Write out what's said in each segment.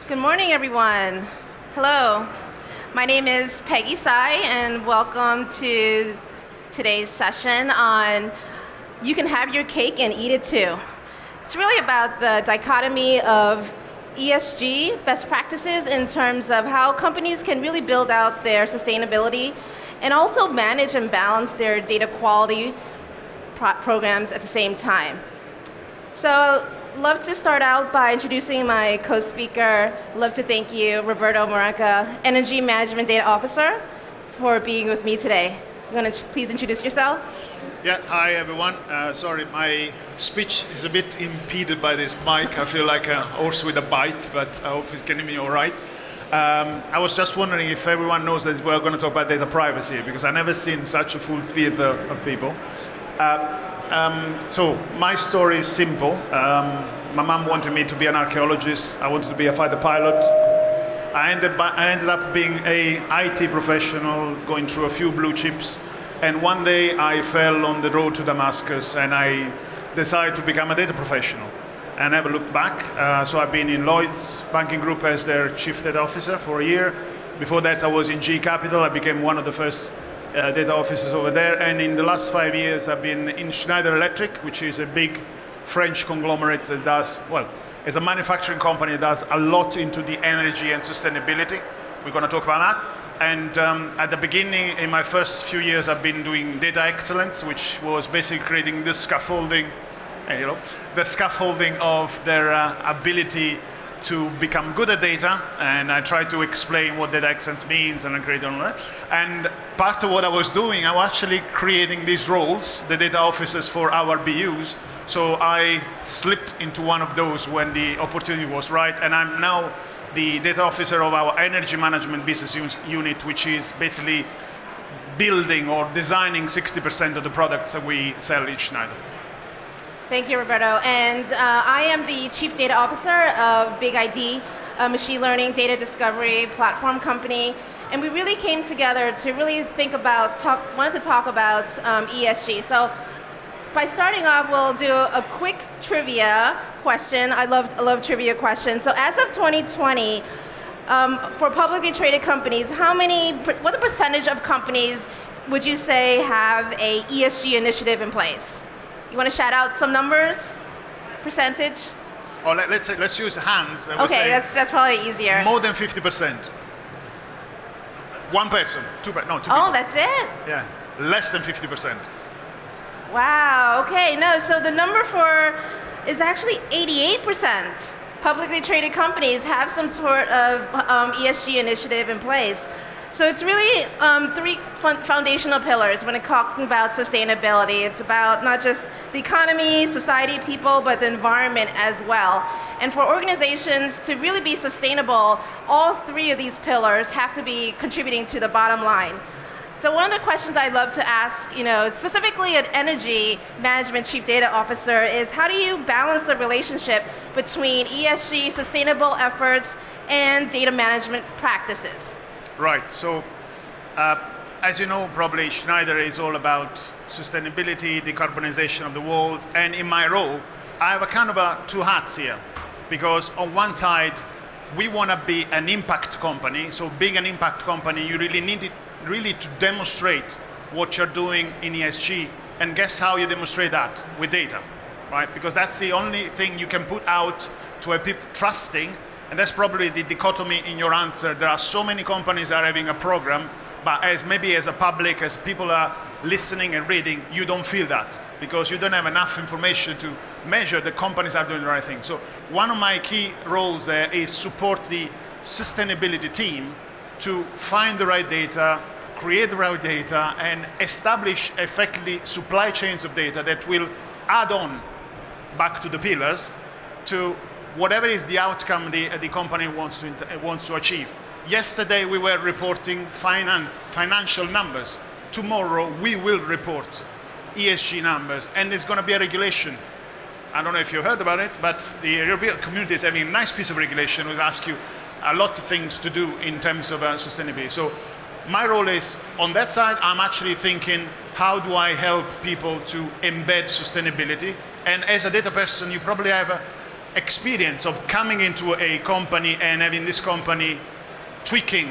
Good morning, everyone. Hello. My name is Peggy Tsai, and welcome to today's session on You Can Have Your Cake and Eat It Too. It's really about the dichotomy of ESG best practices in terms of how companies can really build out their sustainability and also manage and balance their data quality programs at the same time. So, love to start out by introducing my co-speaker. Love to thank you, Roberto Maranca, Energy Management Data Officer, for being with me today. You want to please introduce yourself? Yeah, hi everyone. Sorry, my speech is a bit impeded by this mic. I feel like a horse with a bite, but I hope it's getting me all right. I was just wondering if everyone knows that we're going to talk about data privacy, because I've never seen such a full theater of people. So my story is simple. My mom wanted me to be an archaeologist. I wanted to be a fighter pilot. I ended up being a IT professional, going through a few blue chips. And one day I fell on the road to Damascus, and I decided to become a data professional. I never looked back. So I've been in Lloyd's Banking Group as their chief data officer for a year. Before that, I was in GE Capital. I became one of the first data officers over there, and in the last 5 years I've been in Schneider Electric, which is a big French conglomerate that does, well, it's a manufacturing company that does a lot into the energy and sustainability. We're going to talk about that. And at the beginning, in my first few years, I've been doing data excellence, which was basically creating the scaffolding, of their ability to become good at data, and I try to explain what data excellence means and create all that. And part of what I was doing, I was actually creating these roles, the data officers for our BUs. So I slipped into one of those when the opportunity was right, and I'm now the data officer of our energy management business unit, which is basically building or designing 60% of the products that we sell each Schneider. Thank you, Roberto. And I am the Chief Data Officer of BigID, a machine learning data discovery platform company. And we really came together to really wanted to talk about ESG. So by starting off, we'll do a quick trivia question. I love trivia questions. So as of 2020, for publicly traded companies, what the percentage of companies would you say have a ESG initiative in place? You want to shout out some numbers? Percentage? Oh, let's use hands. Okay, that's probably easier. More than 50%. One person, two people. Oh, that's it? Yeah, less than 50%. Wow, okay, no, so the number is actually 88%. Publicly traded companies have some sort of ESG initiative in place. So it's really three foundational pillars when it's talking about sustainability. It's about not just the economy, society, people, but the environment as well. And for organizations to really be sustainable, all three of these pillars have to be contributing to the bottom line. So one of the questions I'd love to ask, specifically an energy management chief data officer, is how do you balance the relationship between ESG, sustainable efforts, and data management practices? Right, so as you know, probably Schneider is all about sustainability, decarbonization of the world, and in my role, I have a kind of two hats here, because on one side, we want to be an impact company. So being an impact company, you really need to demonstrate what you're doing in ESG, and guess how you demonstrate that? With data, right? Because that's the only thing you can put out to have people trusting. And that's probably the dichotomy in your answer. There are so many companies that are having a program, but as a public, as people are listening and reading, you don't feel that because you don't have enough information to measure the companies are doing the right thing. So one of my key roles there is support the sustainability team to find the right data, create the right data, and establish effectively supply chains of data that will add on back to the pillars to whatever is the outcome the company wants to achieve. Yesterday we were reporting financial numbers. Tomorrow we will report ESG numbers, and there's going to be a regulation. I don't know if you heard about it, but the European community is having a nice piece of regulation which asks you a lot of things to do in terms of sustainability. So my role is, on that side, I'm actually thinking, how do I help people to embed sustainability? And as a data person, you probably have experience of coming into a company and having this company tweaking,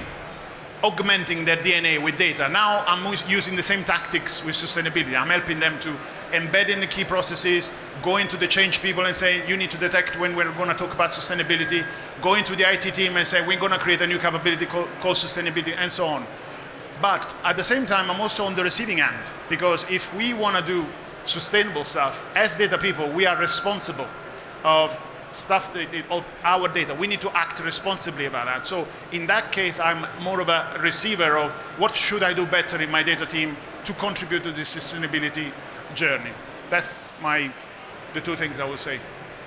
augmenting their DNA with data. Now I'm using the same tactics with sustainability. I'm helping them to embed in the key processes, go into the change people and say, you need to detect when we're going to talk about sustainability, go into the IT team and say, we're going to create a new capability called sustainability, and so on. But at the same time, I'm also on the receiving end, because if we want to do sustainable stuff, as data people, we are responsible of stuff, of our data. We need to act responsibly about that. So in that case, I'm more of a receiver of what should I do better in my data team to contribute to this sustainability journey. That's the two things I would say.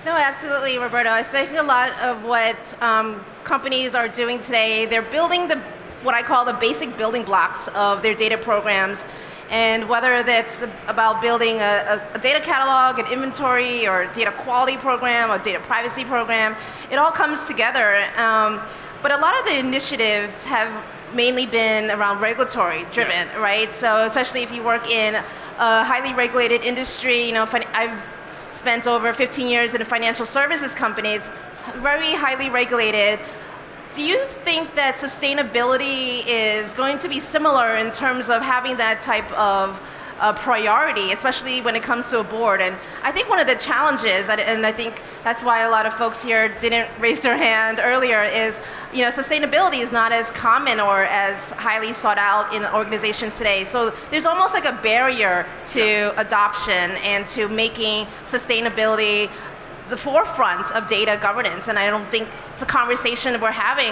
No, absolutely, Roberto. I think a lot of what companies are doing today, they're building what I call the basic building blocks of their data programs. And whether that's about building a data catalog, an inventory, or a data quality program, or data privacy program, it all comes together. But a lot of the initiatives have mainly been around regulatory driven, right? So especially if you work in a highly regulated industry, I've spent over 15 years in financial services companies, very highly regulated. Do you think that sustainability is going to be similar in terms of having that type of priority, especially when it comes to a board? And I think one of the challenges, and I think that's why a lot of folks here didn't raise their hand earlier, is sustainability is not as common or as highly sought out in organizations today. So there's almost like a barrier to adoption and to making sustainability the forefront of data governance, and I don't think it's a conversation we're having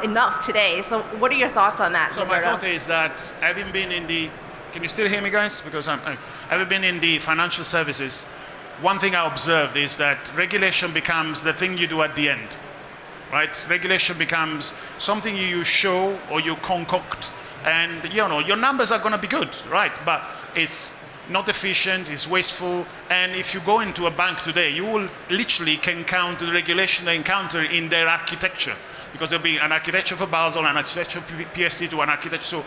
enough today. So what are your thoughts on that, So Roberto? my thought is that having been in the, can you still hear me, guys? Because having been in the financial services, one thing I observed is that regulation becomes the thing you do at the end, right? Regulation becomes something you show or you concoct, and your numbers are going to be good, right? But it's not efficient, it's wasteful, and if you go into a bank today, you will literally can count the regulation they encounter in their architecture, because there'll be an architecture for Basel, an architecture for PSD2, an architecture. So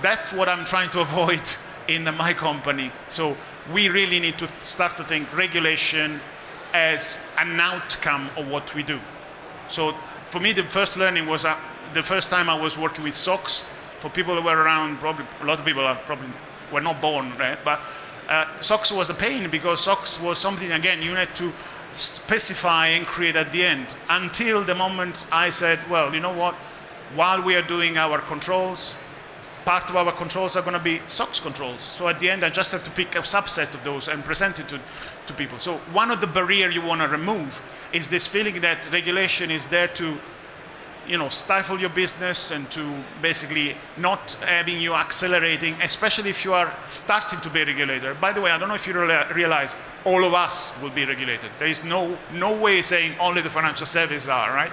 that's what I'm trying to avoid in my company. So we really need to start to think regulation as an outcome of what we do. So for me, the first learning was the first time I was working with SOX. For people who were around, probably a lot of people are probably were not born, right? But SOX was a pain, because SOX was something, again, you had to specify and create at the end, until the moment I said, well, you know what, while we are doing our controls, part of our controls are going to be SOX controls. So at the end, I just have to pick a subset of those and present it to people. So one of the barriers you want to remove is this feeling that regulation is there to stifle your business and to basically not having you accelerating, especially if you are starting to be a regulator. By the way, I don't know if you realize all of us will be regulated. There is no way saying only the financial services are, right?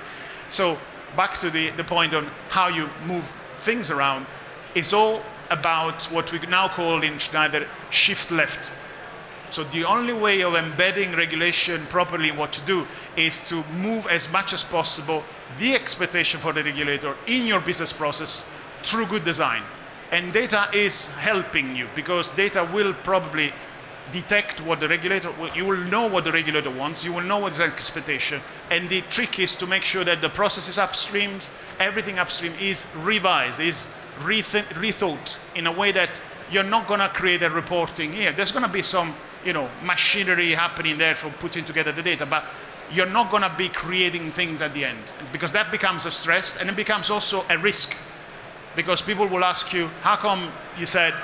So back to the point on how you move things around, it's all about what we now call in Schneider shift left. So the only way of embedding regulation properly in what to do is to move as much as possible the expectation for the regulator in your business process through good design. And data is helping you, because data will probably detect what the regulator, you will know what the regulator wants, you will know what is the expectation, and the trick is to make sure that the processes upstream, everything upstream is revised, is rethought in a way that you're not going to create a reporting here. There's going to be some machinery happening there for putting together the data, but you're not going to be creating things at the end, because that becomes a stress, and it becomes also a risk, because people will ask you, how come you said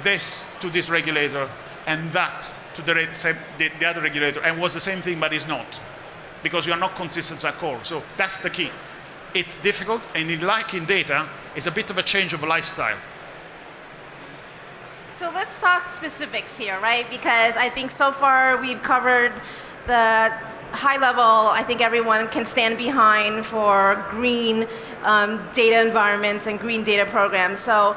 this to this regulator and that to the other regulator, and was the same thing but is not, because you are not consistent at core. So that's the key. It's difficult, and like in data, it's a bit of a change of lifestyle. So let's talk specifics here, right? Because I think so far we've covered the high level. I think everyone can stand behind for green data environments and green data programs. So,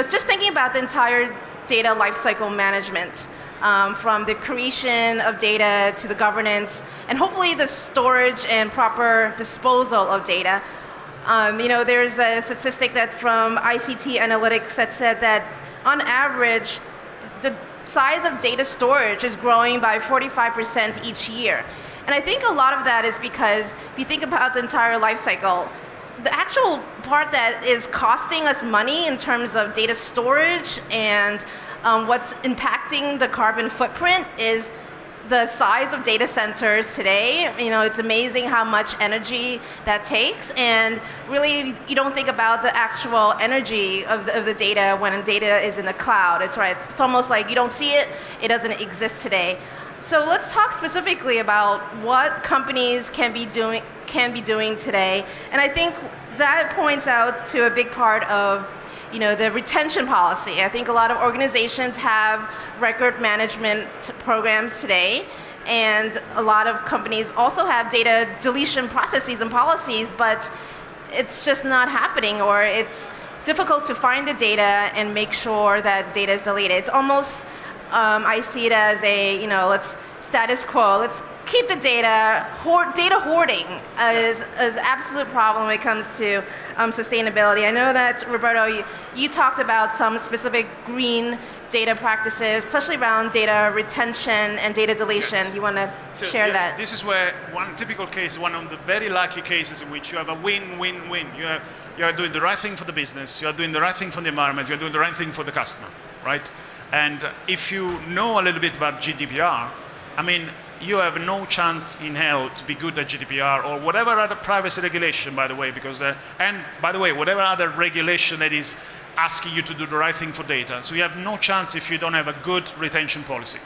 just thinking about the entire data lifecycle management, from the creation of data to the governance, and hopefully the storage and proper disposal of data. There's a statistic that from ICT Analytics that said that on average, the size of data storage is growing by 45% each year. And I think a lot of that is because if you think about the entire life cycle, the actual part that is costing us money in terms of data storage and what's impacting the carbon footprint is the size of data centers today. It's amazing how much energy that takes, and really you don't think about the actual energy of the data when data is in the cloud. It's almost like you don't see it, it doesn't exist today. So let's talk specifically about what companies can be doing today, and I think that points out to a big part of the retention policy. I think a lot of organizations have record management programs today, and a lot of companies also have data deletion processes and policies, but it's just not happening, or it's difficult to find the data and make sure that data is deleted. It's almost, I see it as a, let's status quo, let's keep the data. Data hoarding is an absolute problem when it comes to sustainability. I know that, Roberto, you talked about some specific green data practices, especially around data retention and data deletion. Yes. You want to share that? This is where one typical case, one of the very lucky cases in which you have a win-win-win. You are doing the right thing for the business, you are doing the right thing for the environment, you are doing the right thing for the customer, right? And if you know a little bit about GDPR, you have no chance in hell to be good at GDPR or whatever other privacy regulation, by the way, whatever other regulation that is asking you to do the right thing for data. So you have no chance if you don't have a good retention policy.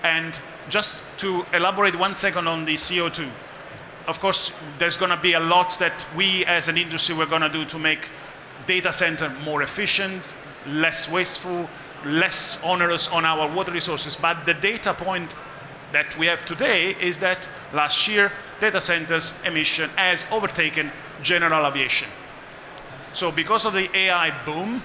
And just to elaborate 1 second on the CO2, of course, there's going to be a lot that we as an industry we're going to do to make data center more efficient, less wasteful, less onerous on our water resources. But the data point that we have today is that last year data centers emission has overtaken general aviation. So because of the AI boom,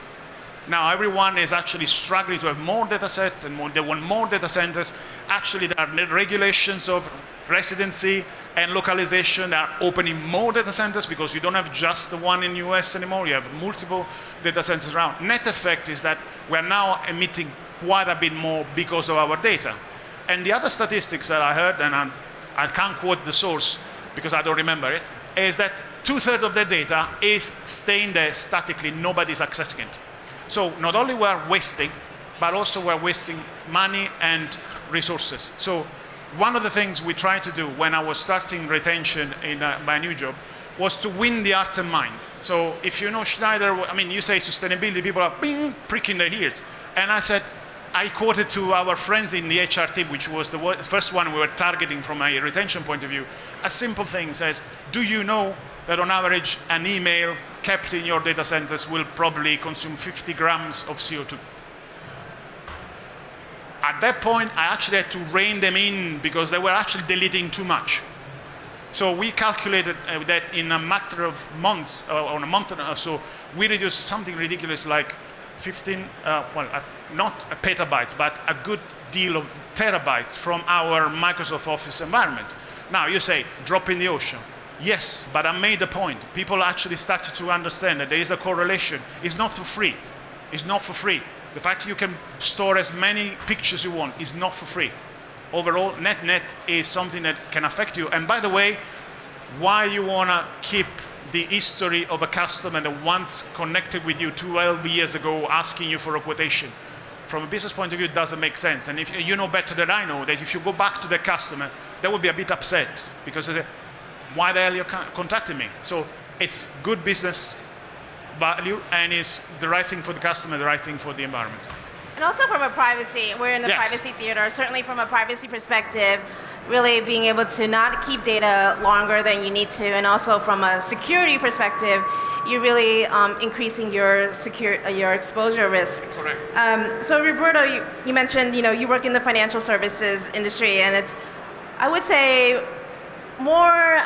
now everyone is actually struggling to have more data set and they want more data centers. Actually, there are regulations of residency and localization that are opening more data centers because you don't have just the one in the US anymore, you have multiple data centers around. Net effect is that we're now emitting quite a bit more because of our data. And the other statistics that I heard, and I can't quote the source because I don't remember it, is that 2/3 of the data is staying there statically, nobody's accessing it. So not only we're wasting, but also we're wasting money and resources. So one of the things we tried to do when I was starting retention in my new job was to win the heart and mind. So if you know Schneider, you say sustainability, people are pricking their ears. And I quoted to our friends in the HR team, which was the first one we were targeting from a retention point of view. A simple thing says, do you know that on average an email kept in your data centers will probably consume 50 grams of CO2? At that point, I actually had to rein them in because they were actually deleting too much. So we calculated that in a matter of months, or a month or so, we reduced something ridiculous like 15, not petabytes, but a good deal of terabytes from our Microsoft Office environment. Now you say, drop in the ocean. Yes, but I made the point. People actually started to understand that there is a correlation. It's not for free. It's not for free. The fact you can store as many pictures you want is not for free. Overall, net is something that can affect you. And by the way, why you want to keep the history of a customer that once connected with you 12 years ago asking you for a quotation. From a business point of view, it doesn't make sense. And if you know better than I know that if you go back to the customer, they will be a bit upset because they say, why the hell are you contacting me? So it's good business value and it's the right thing for the customer, the right thing for the environment. And also from a privacy, we're in the Yes. privacy theater, certainly from a privacy perspective, really being able to not keep data longer than you need to, and also from a security perspective, you're really increasing your exposure risk. Correct. So Roberto, you mentioned you work in the financial services industry, and it's, I would say, more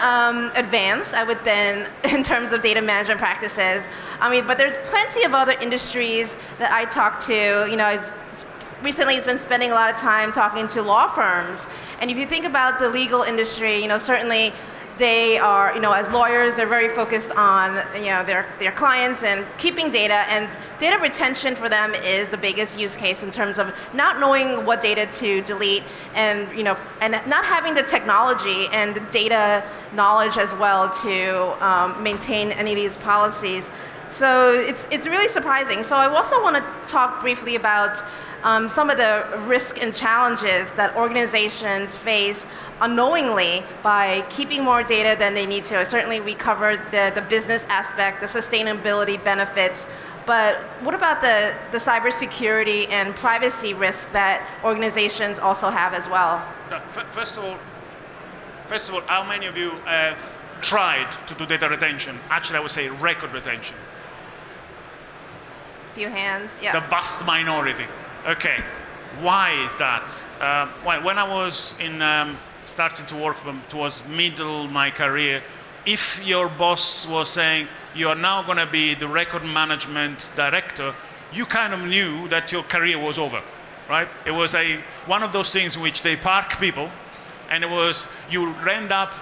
advanced, than in terms of data management practices. But there's plenty of other industries that I talk to. Recently, it's been spending a lot of time talking to law firms. And if you think about the legal industry, certainly they are, as lawyers, they're very focused on, their clients and keeping data, and data retention for them is the biggest use case in terms of not knowing what data to delete, and, and not having the technology and the data knowledge as well to maintain any of these policies. So it's really surprising. So I also want to talk briefly about some of the risk and challenges that organizations face unknowingly by keeping more data than they need to. Certainly we covered the business aspect, the sustainability benefits, but what about the cybersecurity and privacy risk that organizations also have as well? First of all, how many of you have tried to do data retention? Actually, I would say record retention. Few hands, yeah. The vast minority. Okay, why is that? When I was starting to work towards middle of my career, if your boss was saying, you are now going to be the record management director, you kind of knew that your career was over, right? It was one of those things in which they park people, and it was, you end up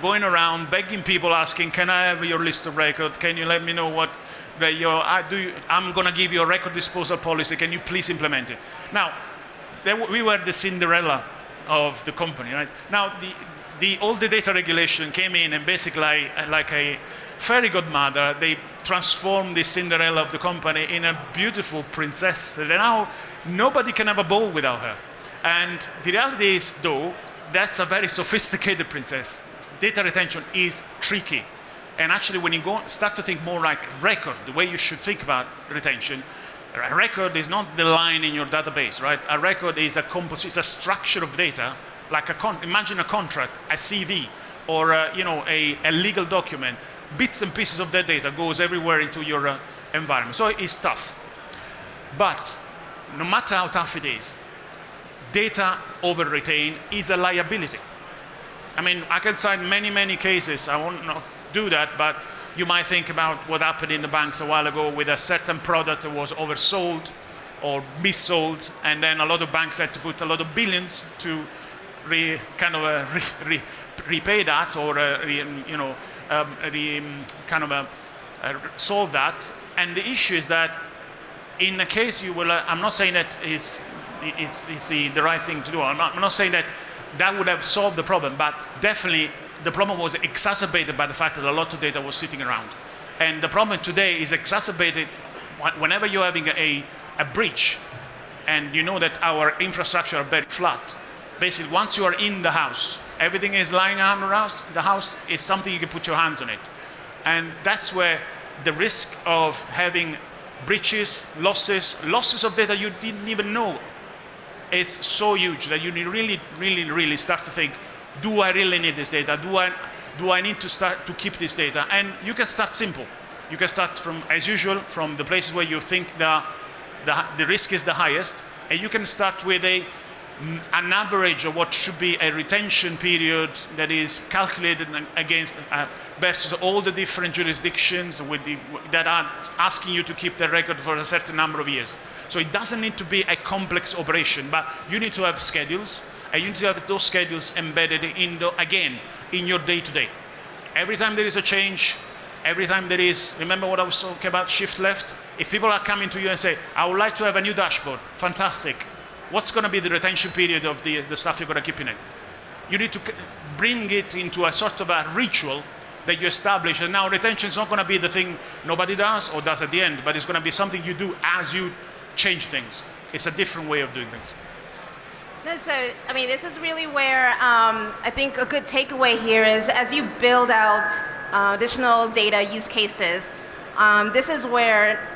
going around begging people, asking, can I have your list of records? Can you let me know what I'm going to give you a record disposal policy. Can you please implement it? Now, we were the Cinderella of the company, right? Now, all the data regulation came in, and basically, like a fairy godmother, they transformed the Cinderella of the company in a beautiful princess. And now, nobody can have a ball without her. And the reality is, though, that's a very sophisticated princess. Data retention is tricky. And actually, when you start to think more like record, the way you should think about retention, a record is not the line in your database, right? A record is it's a structure of data, like imagine a contract, a CV, or a legal document. Bits and pieces of that data goes everywhere into your environment. So it's tough. But no matter how tough it is, data over retain is a liability. I mean, I can cite many, many cases. I won't not do that, but you might think about what happened in the banks a while ago with a certain product that was oversold or missold, and then a lot of banks had to put a lot of billions to repay that or solve that. And the issue is that in a case you will, I'm not saying that it's the right thing to do. I'm not saying that would have solved the problem, but definitely the problem was exacerbated by the fact that a lot of data was sitting around. And the problem today is exacerbated whenever you're having a breach, and you know that our infrastructure are very flat. Basically, once you are in the house, everything is lying around the house, it's something you can put your hands on it. And that's where the risk of having breaches, losses of data you didn't even know, it's so huge that you need really, really, really start to think, do I really need this data? Do I need to start to keep this data? And you can start simple. You can start from, as usual, from the places where you think the risk is the highest, and you can start with an average of what should be a retention period that is calculated against versus all the different jurisdictions that are asking you to keep the record for a certain number of years. So it doesn't need to be a complex operation, but you need to have schedules, and you need to have those schedules embedded in your day-to-day. Every time there is a change, every time there is, remember what I was talking about, shift left? If people are coming to you and say, I would like to have a new dashboard, fantastic. What's going to be the retention period of the stuff you're going to keep in it? You need to bring it into a sort of a ritual that you establish. And now retention is not going to be the thing nobody does or does at the end, but it's going to be something you do as you change things. It's a different way of doing things. No, so, I mean, this is really where I think a good takeaway here is as you build out additional data use cases, this is where,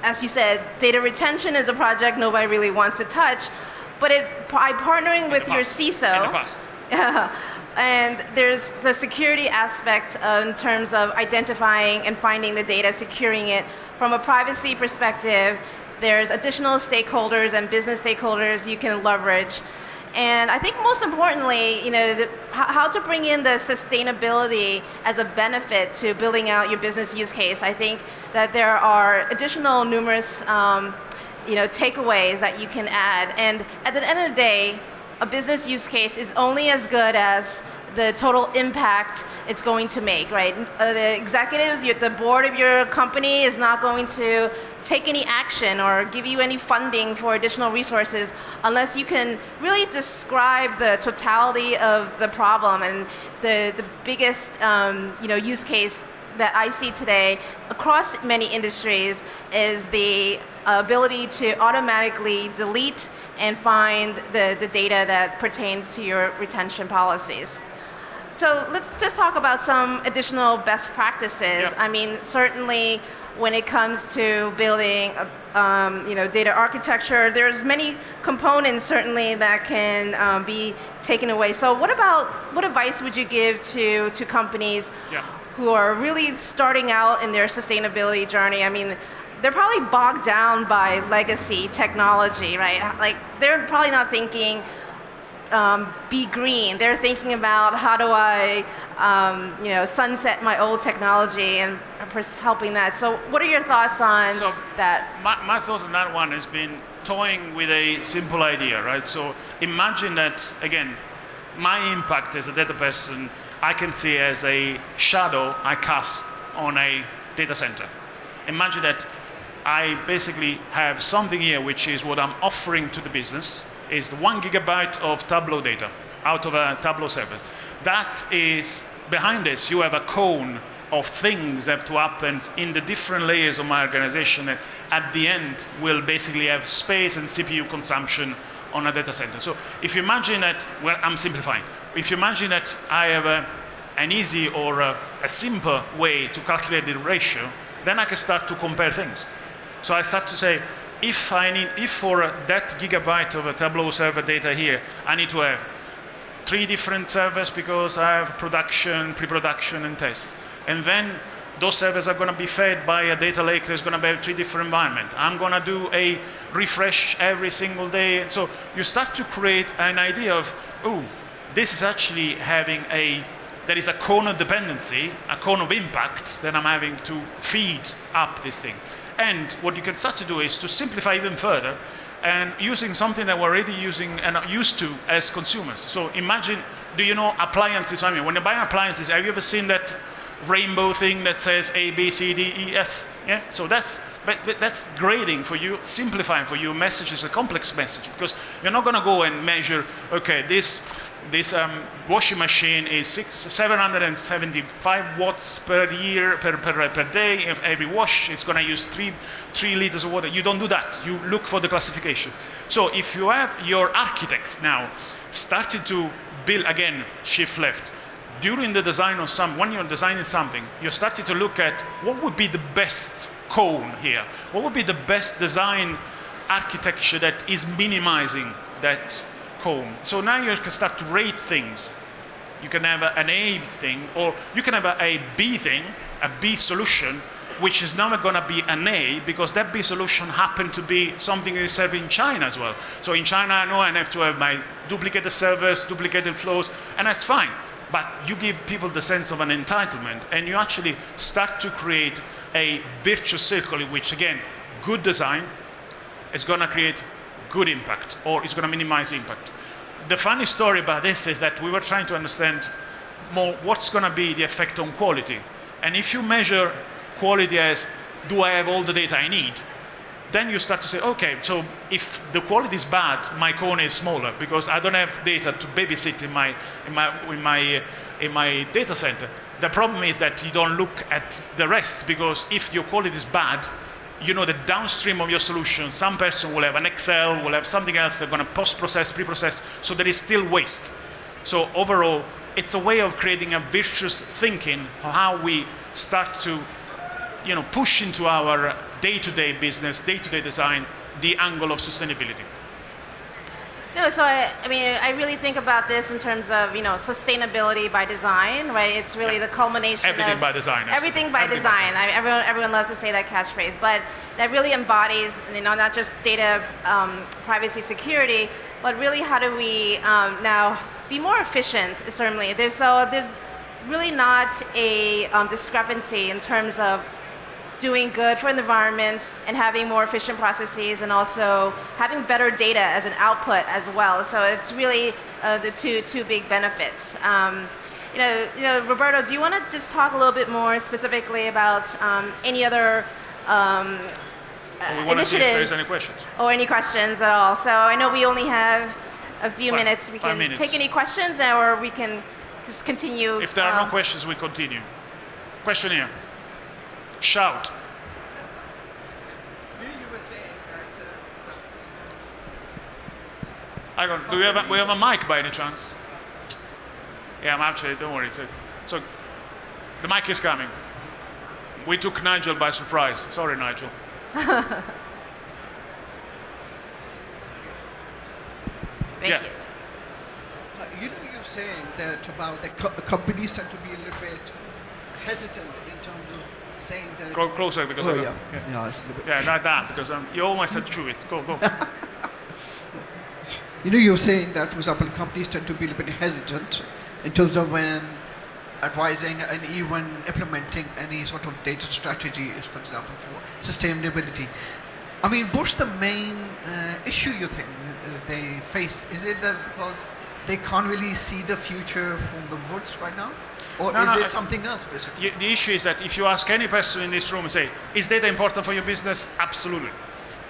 as you said, data retention is a project nobody really wants to touch, but by partnering with your CISO, in the past. and there's the security aspect in terms of identifying and finding the data, securing it. From a privacy perspective, there's additional stakeholders and business stakeholders you can leverage. And I think most importantly, how to bring in the sustainability as a benefit to building out your business use case. I think that there are additional numerous takeaways that you can add. And at the end of the day, a business use case is only as good as the total impact it's going to make, right? The executives, the board of your company is not going to take any action or give you any funding for additional resources unless you can really describe the totality of the problem. And the biggest use case that I see today across many industries is the ability to automatically delete and find the data that pertains to your retention policies. So let's just talk about some additional best practices. Yep. I mean, certainly when it comes to building data architecture, there's many components certainly that can be taken away. So what advice would you give to companies who are really starting out in their sustainability journey? I mean, they're probably bogged down by legacy technology, right? Like, they're probably not thinking be green. They're thinking about how do I sunset my old technology and helping that. So what are your thoughts on that? My thought on that one has been toying with a simple idea, right? So imagine that, again, my impact as a data person, I can see as a shadow I cast on a data center. Imagine that I basically have something here which is what I'm offering to the business, is 1 gigabyte of Tableau data out of a Tableau server. That is, behind this, you have a cone of things that have to happen in the different layers of my organization that at the end will basically have space and CPU consumption on a data center. So if you imagine that, well, I'm simplifying. If you imagine that I have an easy or a simple way to calculate the ratio, then I can start to compare things. So I start to say, if for that gigabyte of a Tableau server data here, I need to have 3 different servers because I have production, pre-production, and test. And then those servers are going to be fed by a data lake that's going to be 3 different environments. I'm going to do a refresh every single day. So you start to create an idea of, oh, this is actually there is a cone of dependency, a cone of impact that I'm having to feed up this thing. And what you can start to do is to simplify even further and using something that we're already using and are used to as consumers. So imagine, do you know appliances? I mean, when you buy appliances, have you ever seen that rainbow thing that says A, B, C, D, E, F? Yeah? So that's grading for you, simplifying for you. Message is a complex message because you're not going to go and measure, okay, this washing machine is 775 watts per year, per day. If every wash is going to use 3 liters of water. You don't do that. You look for the classification. So if you have your architects now started to build, again, shift left, during the design of when you're designing something, you're starting to look at what would be the best cone here. What would be the best design architecture that is minimizing that cone. So now you can start to rate things. You can have an A thing, or you can have a B thing, a B solution, which is never going to be an A because that B solution happened to be something that is served in China as well. So in China, I know I have to have my duplicated servers, duplicated flows, and that's fine. But you give people the sense of an entitlement, and you actually start to create a virtuous circle in which, again, good design is going to create good impact, or it's going to minimize impact. The funny story about this is that we were trying to understand more what's going to be the effect on quality. And if you measure quality as, do I have all the data I need? Then you start to say, okay, so if the quality is bad, my cone is smaller because I don't have data to babysit in my data center. The problem is that you don't look at the rest because if your quality is bad, you know that downstream of your solution, some person will have an Excel, will have something else, they're going to post-process, pre-process, so there is still waste. So overall, it's a way of creating a virtuous thinking of how we start to push into our day-to-day business, day-to-day design, the angle of sustainability. No, so I really think about this in terms of, sustainability by design, right? It's really the culmination everything by design. Everything by design. Everyone loves to say that catchphrase, but that really embodies, not just data privacy security, but really how do we now be more efficient, certainly. There's really not a discrepancy in terms of doing good for the environment and having more efficient processes, and also having better data as an output as well. So it's really the two big benefits. Roberto, do you want to just talk a little bit more specifically about any other we want to see if there's any questions. Or any questions at all. So I know we only have a few minutes. We can take any questions, or we can just continue. If there are no questions, we continue. Question here. Shout. You were saying that. Do we have a mic by any chance? Yeah, I'm actually, don't worry. So the mic is coming. We took Nigel by surprise. Sorry, Nigel. Thank you. You're saying that about the companies tend to be a little bit hesitant in terms of saying that. Go closer because Oh, I yeah. don't- Yeah, it's a little bit. Yeah, like that, because you almost said chew it. Go. You're saying that, for example, companies tend to be a little bit hesitant in terms of when advising and even implementing any sort of data strategy, is, for example, for sustainability. I mean, what's the main issue you think they face? Is it that because they can't really see the future from the woods right now? Or is it something else, basically? The issue is that if you ask any person in this room and say, is data important for your business? Absolutely.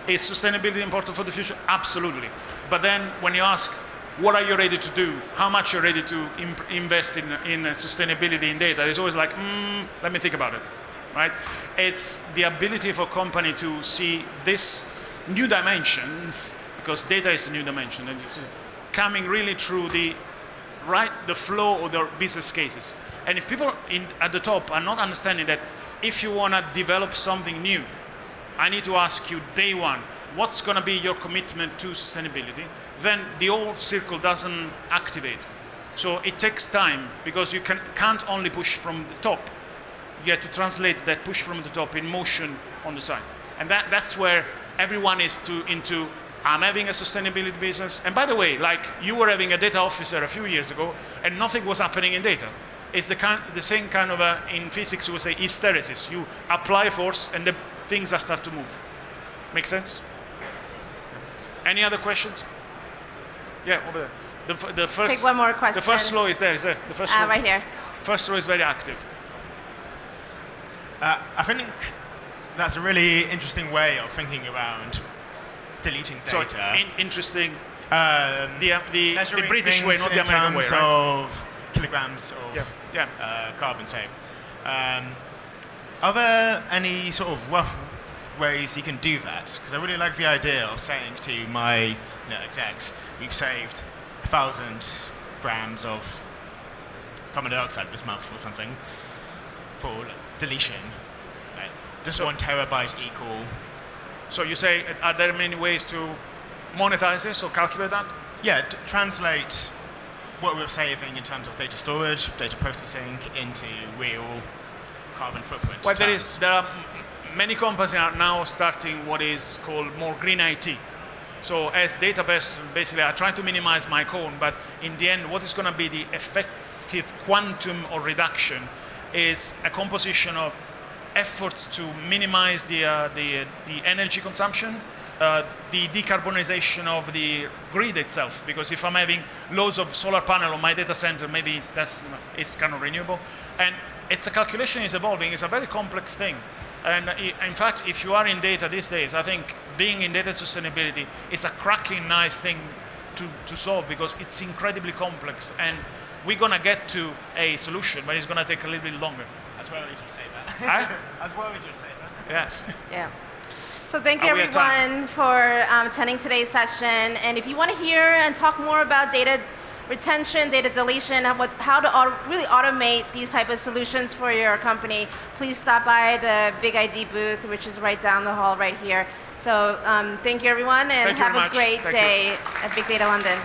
Is sustainability important for the future? Absolutely. But then when you ask, what are you ready to do? How much you're ready to invest in sustainability in data? It's always like, let me think about it, right? It's the ability for a company to see this new dimensions, because data is a new dimension, and it's coming really through the flow of their business cases. And if people at the top are not understanding that if you want to develop something new, I need to ask you day one, what's going to be your commitment to sustainability? Then the whole circle doesn't activate. So it takes time, because you can't only push from the top. You have to translate that push from the top in motion on the side. And that's where everyone is into, I'm having a sustainability business. And by the way, like you were having a data officer a few years ago, and nothing was happening in data. It's the same kind of, in physics, we would say hysteresis. You apply force, and the things start to move. Make sense? Any other questions? Yeah, over there. The first. Take one more question. The first row is there. Is there? The first row. Right here. First row is very active. I think that's a really interesting way of thinking around deleting data. So interesting. The British way, not the American way, in terms right? of kilograms of carbon saved. Are there any sort of rough ways you can do that? Because I really like the idea of saying to my execs, we've saved 1,000 grams of carbon dioxide this month or something for deletion. Like, does 1 terabyte equal? So you say, are there many ways to monetize this or calculate that? Yeah, translate what we're saving in terms of data storage, data processing into real carbon footprint. Well, there are many companies are now starting what is called more green IT. So as data person, basically I try to minimize my code, but in the end, what is going to be the effective quantum or reduction is a composition of efforts to minimize the energy consumption, the decarbonization of the grid itself, because if I'm having loads of solar panel on my data center, maybe it's kind of renewable. And it's a calculation is evolving. It's a very complex thing. And in fact, if you are in data these days, I think being in data sustainability is a cracking nice thing to solve, because it's incredibly complex. And we're going to get to a solution, but it's going to take a little bit longer. As well as you say that. Huh? As well as you say that. Yeah. Yeah. So thank you We have time. everyone for attending today's session. And if you want to hear and talk more about data retention, data deletion, how to really automate these type of solutions for your company, please stop by the BigID booth, which is right down the hall right here. So thank you everyone, and Thank you have very a much. great Thank day at Big Data London.